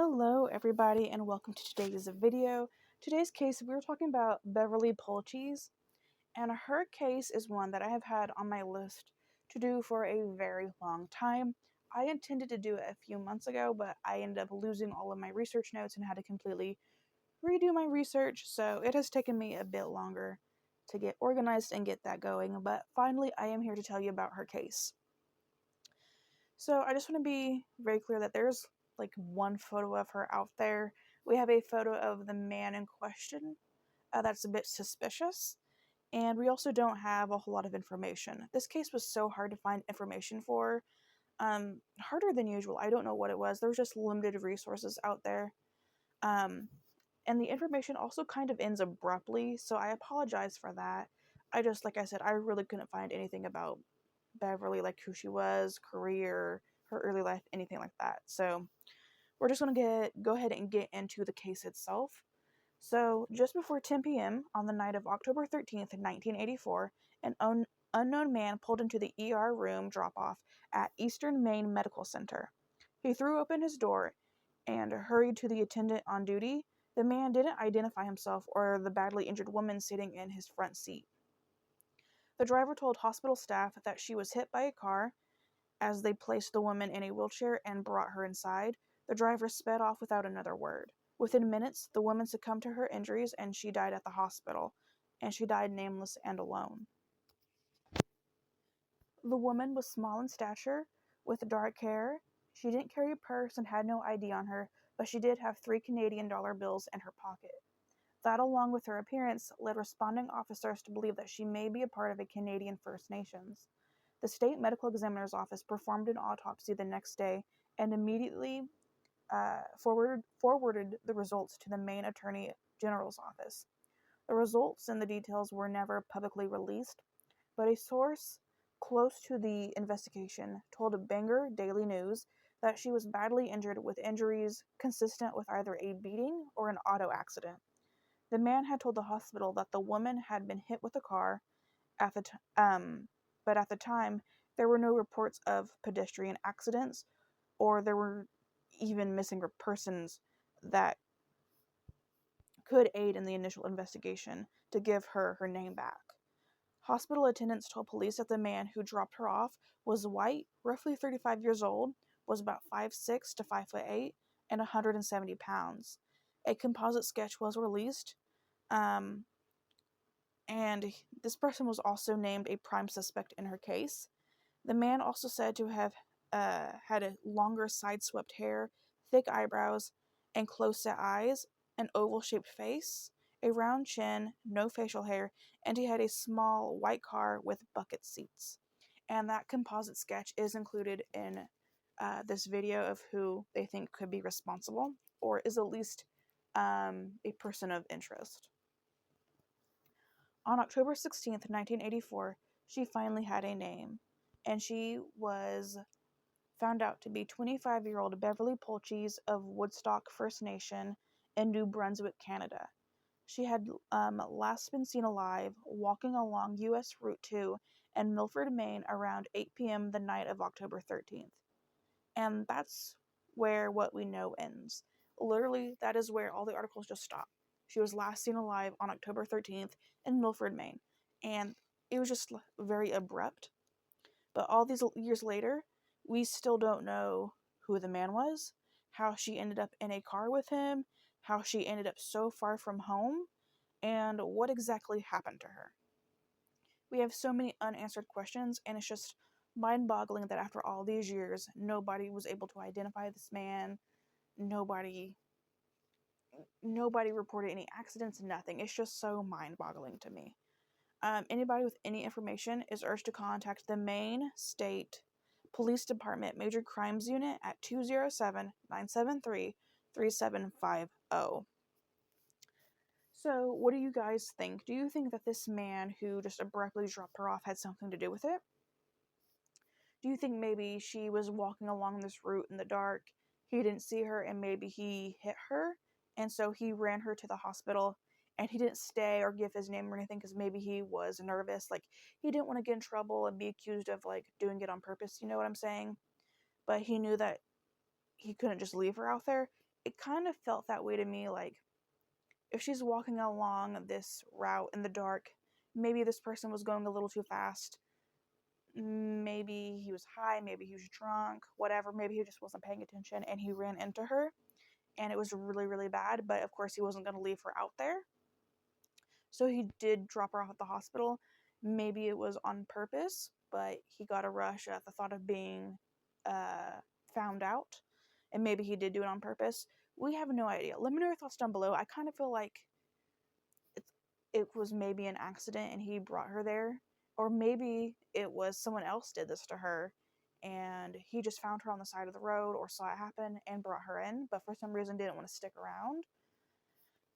Hello everybody and welcome to today's video. Today's case, we were talking about Beverly Polchies, and her case is one that I have had on my list to do for a very long time. I intended to do it a few months ago, but I ended up losing all of my research notes and had to completely redo my research, so it has taken me a bit longer to get organized and get that going, but finally I am here to tell you about her case. So I just want to be very clear that there's like one photo of her out there. We have a photo of the man in question that's a bit suspicious, and we also don't have a whole lot of information. This case was so hard to find information for, harder than usual. I don't know what it was. There was just limited resources out there. And the information also kind of ends abruptly, so I apologize for that. Like I said, I really couldn't find anything about Beverly, like who she was, career, her early life, anything like that. So we're just going to go ahead and get into the case itself. So just before 10 p.m. on the night of October 13th, 1984, an unknown man pulled into the ER room drop-off at Eastern Maine Medical Center. He threw open his door and hurried to the attendant on duty. The man didn't identify himself or the badly injured woman sitting in his front seat. The driver told hospital staff that she was hit by a car. As they placed the woman in a wheelchair and brought her inside, the driver sped off without another word. Within minutes, the woman succumbed to her injuries and she died at the hospital, and she died nameless and alone. The woman was small in stature, with dark hair. She didn't carry a purse and had no ID on her, but she did have 3 Canadian dollar bills in her pocket. That, along with her appearance, led responding officers to believe that she may be a part of a Canadian First Nations. The state medical examiner's office performed an autopsy the next day and immediately forwarded the results to the Maine Attorney General's office. The results and the details were never publicly released, but a source close to the investigation told Bangor Daily News that she was badly injured with injuries consistent with either a beating or an auto accident. The man had told the hospital that the woman had been hit with a car, but at the time, there were no reports of pedestrian accidents, or there were even missing persons that could aid in the initial investigation to give her her name back. Hospital attendants told police that the man who dropped her off was white, roughly 35 years old, was about 5'6" to 5'8", and 170 pounds. A composite sketch was released, and this person was also named a prime suspect in her case. The man also said to have had a longer side-swept hair, thick eyebrows, and close-set eyes, an oval-shaped face, a round chin, no facial hair, and he had a small white car with bucket seats. And that composite sketch is included in this video of who they think could be responsible, or is at least a person of interest. On October 16th, 1984, she finally had a name, and she was found out to be 25-year-old Beverly Polchies of Woodstock First Nation in New Brunswick, Canada. She had last been seen alive walking along U.S. Route 2 in Milford, Maine around 8 p.m. the night of October 13th. And that's where what we know ends. Literally, that is where all the articles just stop. She was last seen alive on October 13th in Milford, Maine. And it was just very abrupt. But all these years later, we still don't know who the man was, how she ended up in a car with him, how she ended up so far from home, and what exactly happened to her. We have so many unanswered questions, and it's just mind-boggling that after all these years, nobody was able to identify this man. Nobody reported any accidents, nothing. It's just so mind-boggling to me. Anybody with any information is urged to contact the Maine State Police Department Major Crimes Unit at 207-973-3750. So, what do you guys think? Do you think that this man who just abruptly dropped her off had something to do with it? Do you think maybe she was walking along this route in the dark, he didn't see her, and maybe he hit her, and so he ran her to the hospital, and he didn't stay or give his name or anything because maybe he was nervous, like, he didn't want to get in trouble and be accused of, like, doing it on purpose, you know what I'm saying? But he knew that he couldn't just leave her out there, it kind of felt that way to me, like, if she's walking along this route in the dark, maybe this person was going a little too fast. Maybe he was high, maybe he was drunk, whatever. Maybe he just wasn't paying attention and he ran into her and it was really, really bad. But of course, he wasn't going to leave her out there. So he did drop her off at the hospital. Maybe it was on purpose, but he got a rush at the thought of being found out. And maybe he did do it on purpose. We have no idea. Let me know your thoughts down below. I kind of feel like it was maybe an accident and he brought her there. Or maybe it was someone else did this to her and he just found her on the side of the road or saw it happen and brought her in, but for some reason didn't want to stick around.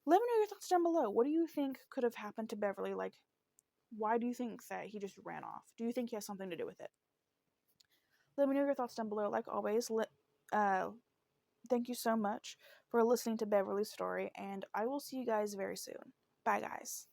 Let me know your thoughts down below. What do you think could have happened to Beverly? Like, why do you think that he just ran off? Do you think he has something to do with it? Let me know your thoughts down below. Like always, thank you so much for listening to Beverly's story, and I will see you guys very soon. Bye, guys.